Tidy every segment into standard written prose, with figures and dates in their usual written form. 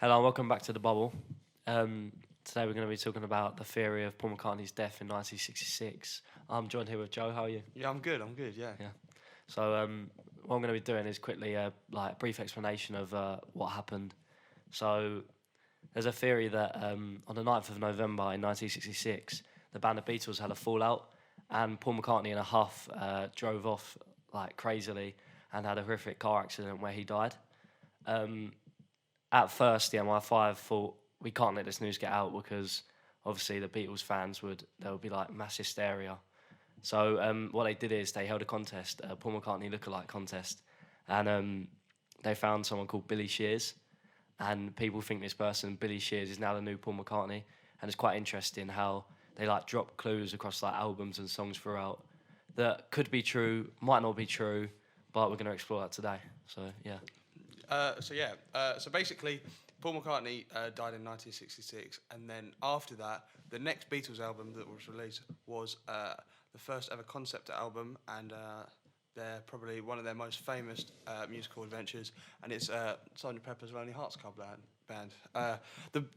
Hello, and welcome back to The Bubble. Today we're going to be talking about the theory of Paul McCartney's death in 1966. I'm joined here with Joe. How are you? Yeah, I'm good. I'm good. Yeah. Yeah. So what I'm going to be doing is quickly a brief explanation of what happened. So there's a theory that on the 9th of November in 1966, the band The Beatles had a fallout, and Paul McCartney in a huff drove off like crazily and had a horrific car accident where he died. Um, at first, the MI5 thought we can't let this news get out because obviously the Beatles fans there would be like mass hysteria. So what they did is they held a contest, a Paul McCartney lookalike contest, and they found someone called Billy Shears, and people think this person, Billy Shears, is now the new Paul McCartney, and it's quite interesting how they like drop clues across like albums and songs throughout that could be true, might not be true, but we're going to explore that today. So yeah. So basically, Paul McCartney died in 1966, and then after that, the next Beatles album that was released was the first ever concept album, and they're probably one of their most famous musical adventures, and it's Sgt. Pepper's Lonely Hearts Club Band.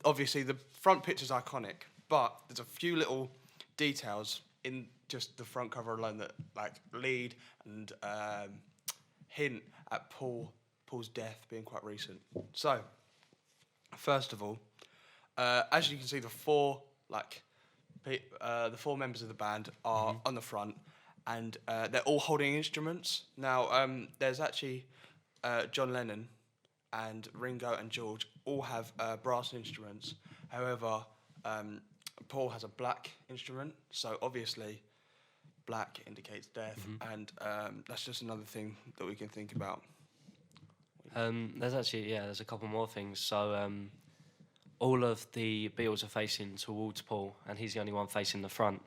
Obviously the front picture's iconic, but there's a few little details in just the front cover alone that like lead and hint at Paul's death being quite recent. So, first of all, as you can see, the four members of the band are on the front, and they're all holding instruments. Now, there's actually John Lennon and Ringo and George all have brass instruments. However, Paul has a black instrument, so obviously black indicates death, and that's just another thing that we can think about. There's a couple more things. So all of the Beatles are facing towards Paul, and he's the only one facing the front,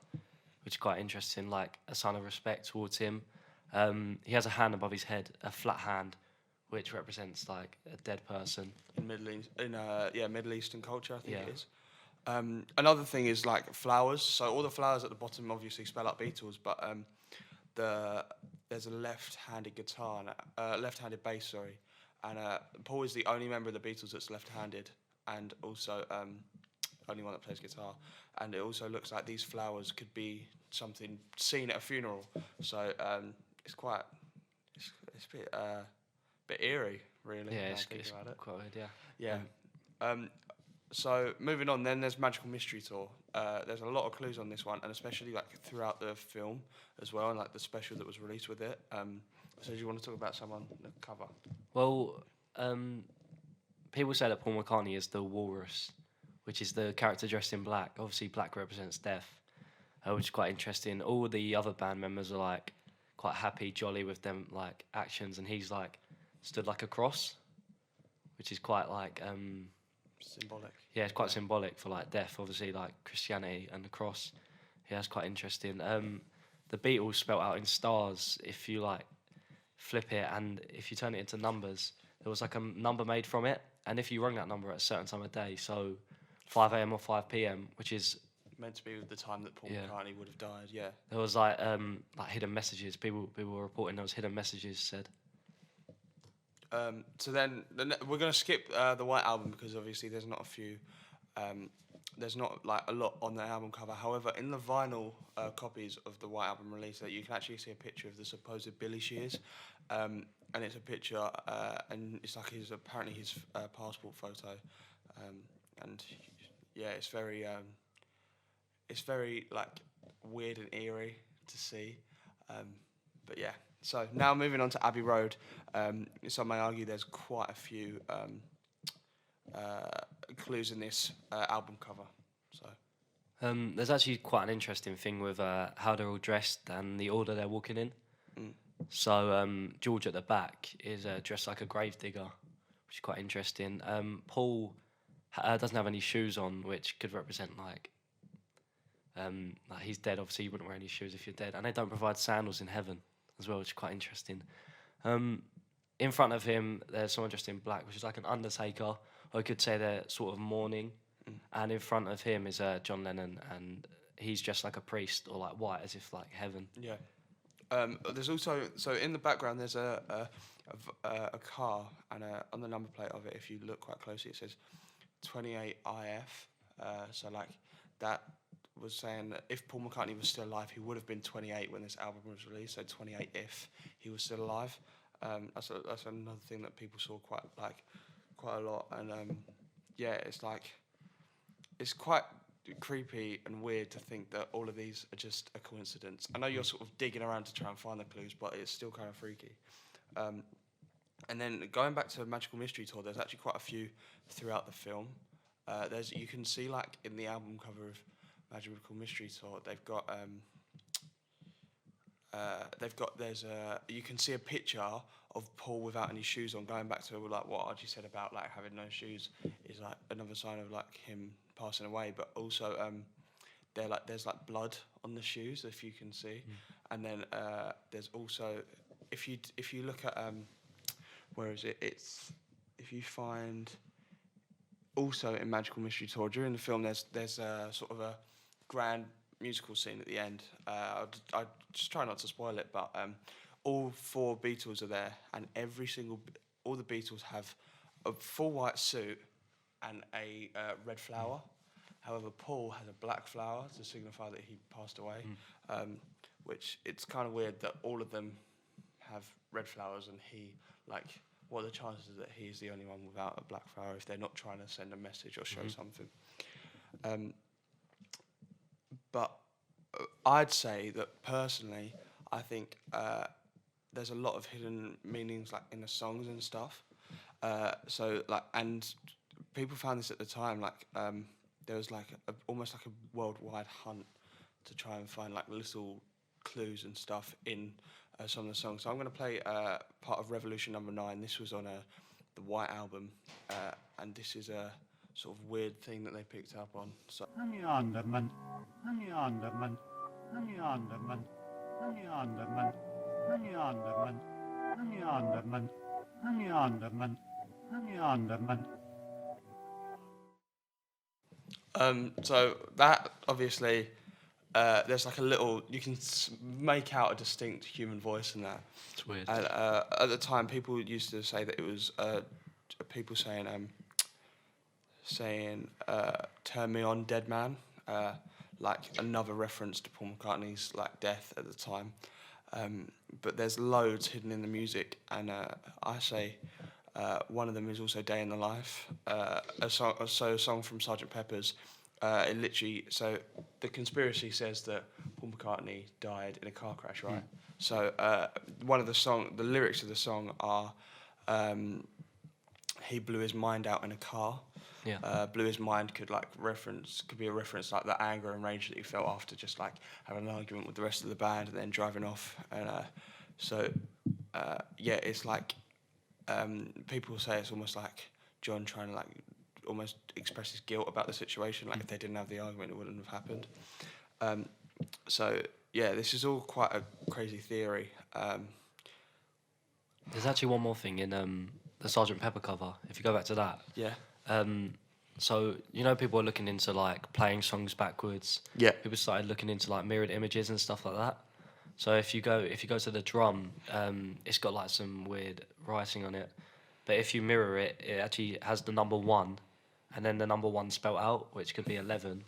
which is quite interesting, like a sign of respect towards him. He has a hand above his head, a flat hand, which represents like a dead person. In Middle Eastern culture, I think it is. Another thing is like flowers. So all the flowers at the bottom obviously spell out Beatles, but there's a left-handed guitar, and left-handed bass, sorry. And Paul is the only member of the Beatles that's left-handed, and also only one that plays guitar. And it also looks like these flowers could be something seen at a funeral. So it's a bit eerie, really. Yeah, it's about it. quite weird, yeah. Yeah. So moving on, then there's Magical Mystery Tour. There's a lot of clues on this one, and especially like throughout the film as well, and like the special that was released with it. So do you want to talk about someone on the cover? Well, people say that Paul McCartney is the walrus, which is the character dressed in black. Obviously, black represents death, which is quite interesting. All the other band members are like quite happy, jolly with them like actions, and he's like stood like a cross, which is quite like Symbolic. yeah, it's quite symbolic for like death. Obviously, like Christianity and the cross. Yeah, it's quite interesting. The Beatles spelt out in stars. If you like flip it and if you turn it into numbers, there was like a number made from it, and if you rung that number at a certain time of day, so 5 a.m. or 5 p.m., which is meant to be the time that Paul McCartney would have died. Yeah. There was like hidden messages. People were reporting there was hidden messages said. So then we're going to skip the White Album because obviously there's not there's not like a lot on the album cover. However, in the vinyl copies of the White Album release, you can actually see a picture of the supposed Billy Shears, and it's a picture, and it's like his passport photo, and yeah, it's very like weird and eerie to see, but yeah. So now moving on to Abbey Road, some may argue there's quite a few clues in this album cover. So there's actually quite an interesting thing with how they're all dressed and the order they're walking in. So George at the back is dressed like a gravedigger, which is quite interesting. Paul doesn't have any shoes on, which could represent like he's dead. Obviously, you wouldn't wear any shoes if you're dead, and they don't provide sandals in heaven as well, which is quite interesting. In front of him, there's someone dressed in black, which is like an undertaker, or I could say they're sort of mourning. And in front of him is John Lennon, and he's dressed like a priest, or like white, as if like heaven. yeah. There's also, so in the background there's a a car, and on the number plate of it, if you look quite closely, it says 28IF. So like that was saying that if Paul McCartney was still alive, he would have been 28 when this album was released. So 28 if he was still alive. That's another thing that people saw quite a lot, and yeah, it's quite creepy and weird to think that all of these are just a coincidence. I know you're sort of digging around to try and find the clues, but it's still kind of freaky. And then going back to Magical Mystery Tour, there's actually quite a few throughout the film. You can see like in the album cover of Magical Mystery Tour, you can see a picture of Paul without any shoes on. Going back to like what Archie said about like having no shoes is like another sign of like him passing away, but also there's like blood on the shoes, if you can see. And then there's also, if you look at where is it? It's if you find also in Magical Mystery Tour during the film, there's a sort of a grand musical scene at the end. I just try not to spoil it, but all four Beatles are there, and all the Beatles have a full white suit and a red flower. However, Paul has a black flower to signify that he passed away, which it's kind of weird that all of them have red flowers and he, like, what are the chances that he's the only one without a black flower if they're not trying to send a message or show something? But I'd say that personally, I think there's a lot of hidden meanings like in the songs and stuff. So like, and people found this at the time, like there was like almost like a worldwide hunt to try and find like little clues and stuff in some of the songs. So I'm going to play part of Revolution Number 9. This was on the White Album, and this is a sort of weird thing that they picked up on. So. Honey Underman, Honey Underman, Honey Underman, Honey Underman, Honey Underman, Honey Underman, Honey Underman, Honey Underman. So that obviously, there's like a little, you can make out a distinct human voice in that. It's weird. And at the time, people used to say that it was people saying "Turn me on, dead man," like another reference to Paul McCartney's like death at the time. But there's loads hidden in the music, and I say one of them is also "Day in the Life," a song from Sgt. Pepper's. It literally, so the conspiracy says that Paul McCartney died in a car crash, right? So one of the lyrics of the song are, he blew his mind out in a car. Yeah. Blew his mind could be a reference like the anger and rage that he felt after just like having an argument with the rest of the band and then driving off. And yeah, it's like people say it's almost like John trying to like almost express his guilt about the situation. Like if they didn't have the argument, it wouldn't have happened. So yeah, this is all quite a crazy theory. There's actually one more thing in the Sgt. Pepper cover. If you go back to that. Yeah. So you know, people are looking into like playing songs backwards. Yeah. People started looking into like mirrored images and stuff like that. So if you go to the drum, it's got like some weird writing on it. But if you mirror it, it actually has the number 1, and then the number 1 spelled out, which could be 11.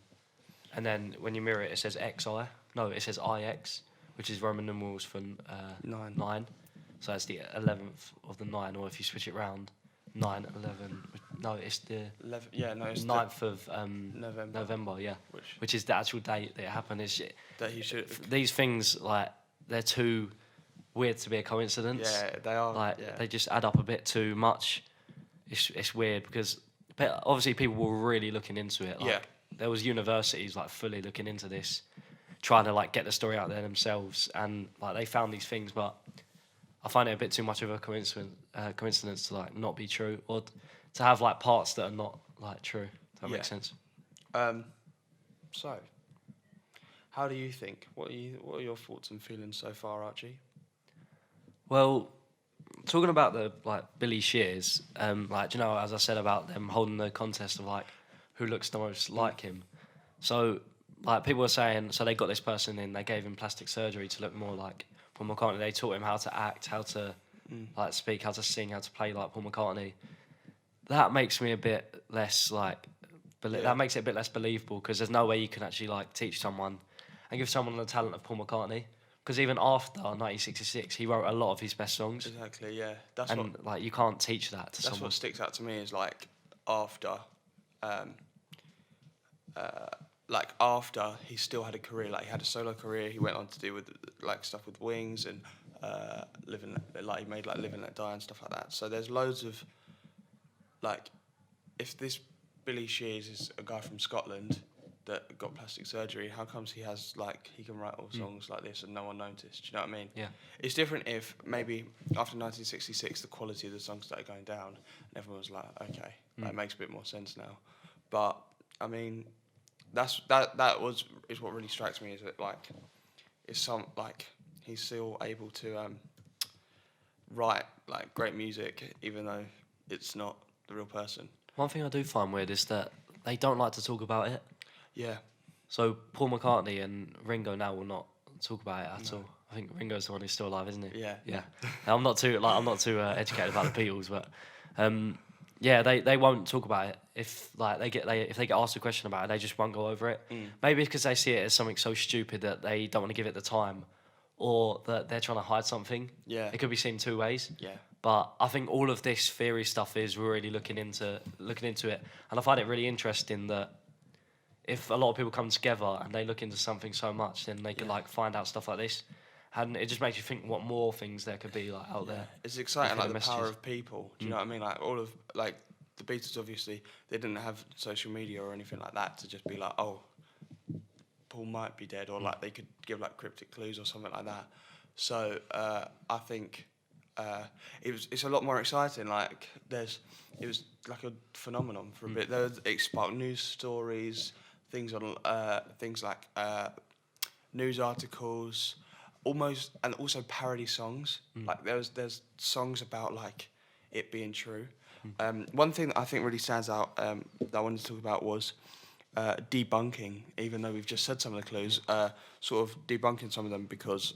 And then when you mirror it, it says XI. No, it says IX, which is Roman numerals for 9. So that's the 11th of the 9. Or if you switch it round, 9, 11. No, it's the 11. Yeah, no, it's 9th of November. Yeah, which is the actual date that it happened. Is that he should. These things like they're too weird to be a coincidence. Yeah, they are. Like they just add up a bit too much. It's weird because obviously people were really looking into it. Like, there was universities like fully looking into this, trying to like get the story out there themselves, and like they found these things, but I find it a bit too much of a coincidence to like not be true, or to have like parts that are not like true. Does that make sense? So, how do you think? What are your thoughts and feelings so far, Archie? Well, talking about the like Billy Shears, like you know, as I said about them holding the contest of like who looks the most like him. So like people were saying, so they got this person in, they gave him plastic surgery to look more like Paul McCartney. They taught him how to act, how to like speak, how to sing, how to play like Paul McCartney. That makes me a bit less like, that makes it a bit less believable because there's no way you can actually like teach someone and give someone the talent of Paul McCartney. Because even after 1966, he wrote a lot of his best songs. Exactly, yeah. That's and what like you can't teach that to that's someone. what sticks out to me is like after, after he still had a career, like he had a solo career. He went on to do with like stuff with Wings and he made like Live and Let Die and stuff like that. So there's loads of like, if this Billy Shears is a guy from Scotland that got plastic surgery, how comes he can write all songs like this and no one noticed? Do you know what I mean? Yeah. It's different if maybe after 1966 the quality of the songs started going down and everyone was like, okay, that makes a bit more sense now. But I mean, is what really strikes me, is that like he's still able to write like great music even though it's not the real person. One thing I do find weird is that they don't like to talk about it. Yeah. So Paul McCartney and Ringo now will not talk about it at all. I think Ringo's the one who's still alive, isn't he? Yeah. Yeah. I'm not too educated about the Beatles, but they won't talk about it. If they get asked a question about it, they just won't go over it. Maybe because they see it as something so stupid that they don't want to give it the time, or that they're trying to hide something. Yeah. It could be seen two ways. Yeah. But I think all of this theory stuff is really looking into it, and I find it really interesting that if a lot of people come together and they look into something so much, then they can like find out stuff like this, and it just makes you think what more things there could be like out there. It's exciting, like the messages. power of people. Do you know what I mean? Like all of like the Beatles, obviously they didn't have social media or anything like that to just be like, oh, Paul might be dead, or like they could give like cryptic clues or something like that. So I think it's a lot more exciting. Like it was like a phenomenon for a bit. It sparked news stories, things like news articles, and also parody songs. Like there's songs about like it being true. One thing that I think really stands out that I wanted to talk about was debunking. Even though we've just said some of the clues, sort of debunking some of them because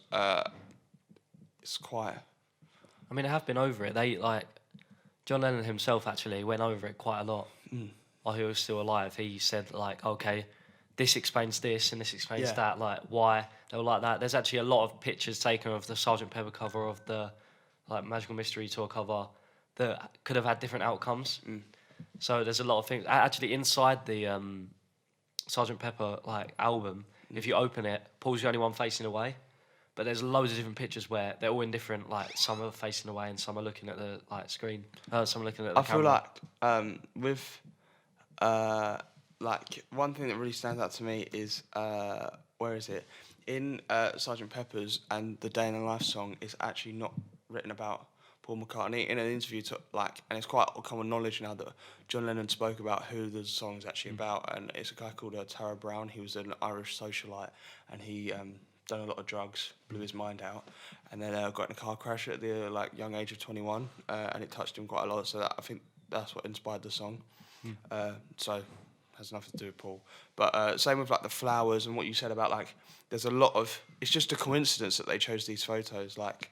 it's quite. I mean, I have been over it. John Lennon himself actually went over it quite a lot. While he was still alive, he said like, okay, this explains this and this explains that, like why they were like that. There's actually a lot of pictures taken of the Sgt. Pepper cover, of the like Magical Mystery Tour cover, that could have had different outcomes. So there's a lot of things actually inside the Sgt. Pepper like album. If you open it, Paul's the only one facing away. But there's loads of different pictures where they're all in different, like some are facing away and some are looking at the like screen. Some are looking at the camera. I feel like with like one thing that really stands out to me is where is it in Sgt. Pepper's, and the Day in the Life song is actually not written about Paul McCartney. In an interview and it's quite common knowledge now that John Lennon spoke about who the song's actually about, and it's a guy called Tara Brown. He was an Irish socialite, and he done a lot of drugs, blew his mind out, and then got in a car crash at the young age of 21, and it touched him quite a lot. So I think that's what inspired the song. So has nothing to do with Paul. But same with like the flowers and what you said about like there's a lot of, it's just a coincidence that they chose these photos, like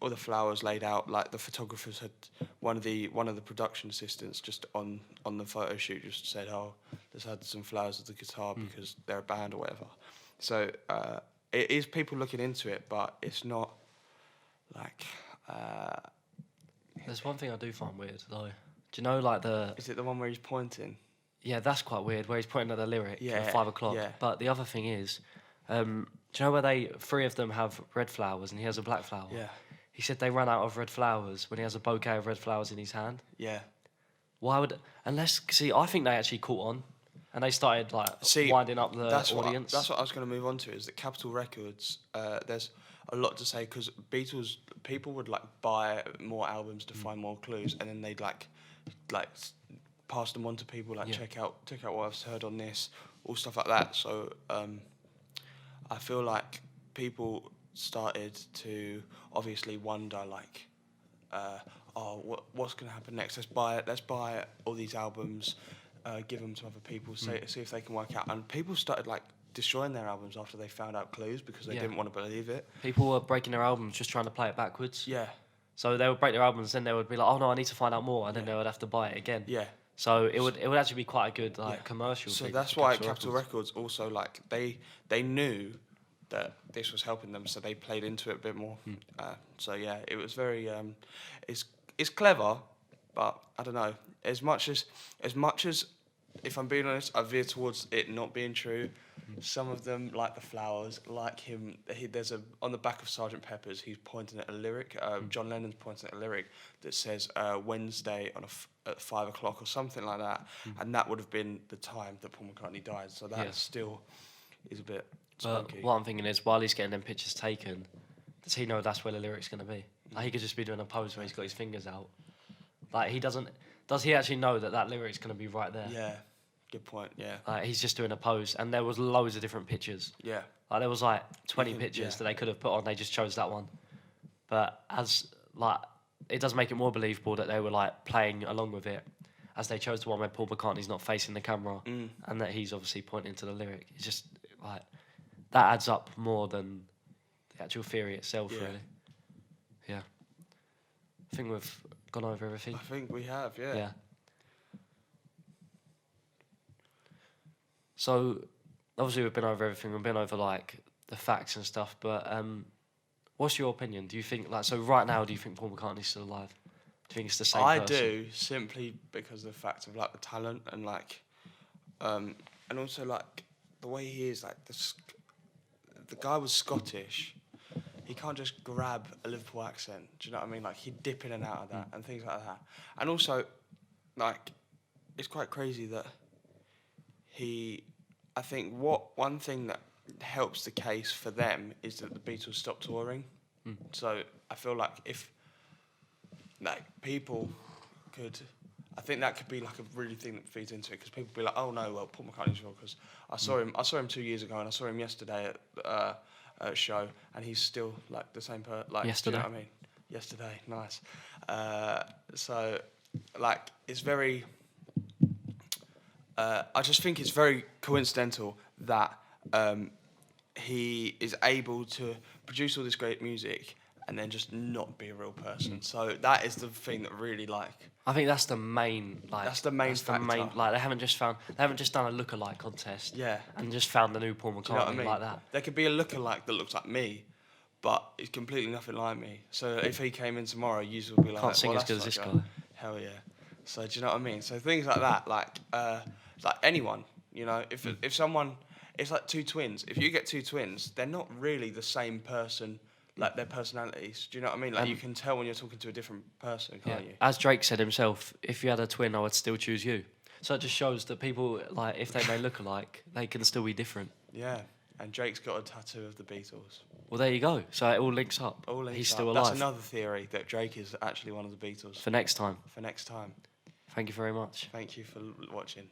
all the flowers laid out. Like the photographers had one of the production assistants just on the photo shoot just said, oh, let's add some flowers to the guitar because they're a band or whatever. So it is people looking into it, but it's not like. There's one thing I do find weird though. Do you know like the? Is it the one where he's pointing? Yeah, that's quite weird. Where he's pointing at the lyric at 5 o'clock. Yeah. But the other thing is, do you know where three of them have red flowers and he has a black flower? Yeah. He said they ran out of red flowers when he has a bouquet of red flowers in his hand. Yeah. Why would? I think they actually caught on, and they started winding up the audience. That's what I was going to move on to. Is that Capitol Records? There's a lot to say because Beatles people would like buy more albums to find more clues, and then they'd like pass them on to people check out what I've heard on this, all stuff like that. So I feel like people started to obviously wonder what's going to happen next? Let's buy all these albums, give them to other people, see if they can work out. And people started destroying their albums after they found out clues because they Yeah. didn't want to believe it. People were breaking their albums just trying to play it backwards. Yeah, So they would break their albums, then they would be like, "Oh no, I need to find out more," and then Yeah. they would have to buy it again. yeah. So it would actually be quite a good like Yeah. commercial. So thing that's for why Capitol Capitol Records also like they knew that this was helping them, so they played into it a bit more. So yeah, it was very it's clever, but I don't know. As much as if I'm being honest, I veer towards it not being true. Some of them, like the Flowers, like him. There's on the back of Sergeant Pepper's. He's pointing at a lyric. John Lennon's pointing at a lyric that says Wednesday at 5 o'clock or something like that, and that would have been the time that Paul McCartney died. So that Yeah. still is a bit But spunky. what I'm thinking is, while he's getting them pictures taken, does he know that's where the lyric's going to be? Like, he could just be doing a pose where he's got his fingers out. Like, he doesn't... Does he actually know that lyric's going to be right there? Yeah, good point. Yeah, Like, he's just doing a pose, and there was loads of different pictures. yeah, Like, there was, like, 20 can- pictures yeah. that they could have put on, they just chose that one. But it does make it more believable that they were, like, playing along with it, as they chose the one where Paul McCartney's not facing the camera, and that he's obviously pointing to the lyric. It's just, like... That adds up more than the actual theory itself, Yeah. really. Yeah. I think we've gone over everything. I think we have. Yeah. Yeah. So, obviously, we've been over everything. We've been over, like, the facts and stuff. But what's your opinion? Do you think, like, so right now, do you think Paul McCartney's still alive? Do you think it's the same I person? do, simply because of the fact of like the talent and like, and also like the way he is. Like the guy was Scottish. He can't just grab a Liverpool accent. Do you know what I mean? Like he'd dip in and out of that and things like that. And also, like, it's quite crazy that I think one thing that helps the case for them is that the Beatles stopped touring. So I feel like if like people could, I think that could be like a really thing that feeds into it because people be like, oh no, well Paul McCartney's real because I saw him 2 years ago and I saw him yesterday at a show and he's still like the same like Yesterday? Do you know what I mean? Yesterday, nice. So like it's very. I just think it's very coincidental that he is able to produce all this great music and then just not be a real person. So that is the thing that really like. I think that's the main, like... That's the main factor. Like, they haven't just done a lookalike contest. Yeah. And just found the new Paul McCartney Do you know what I mean? like that. There could be a lookalike that looks like me, but it's completely nothing like me. So if he came in tomorrow, you would be like, Can't sing well, as good as that's this like guy. Hell yeah. So do you know what I mean? So things like that, like anyone, you know, if someone, it's like two twins. If you get two twins, they're not really the same person. Like their personalities, do you know what I mean? Like you can tell when you're talking to a different person, can't you? As Drake said himself, if you had a twin, I would still choose you. So it just shows that people, like, if they may look alike, they can still be different. Yeah, and Drake's got a tattoo of the Beatles. Well, there you go. So it all links up. All linked He's up. still alive. That's another theory that Drake is actually one of the Beatles. For next time. For next time. Thank you very much. Thank you for watching.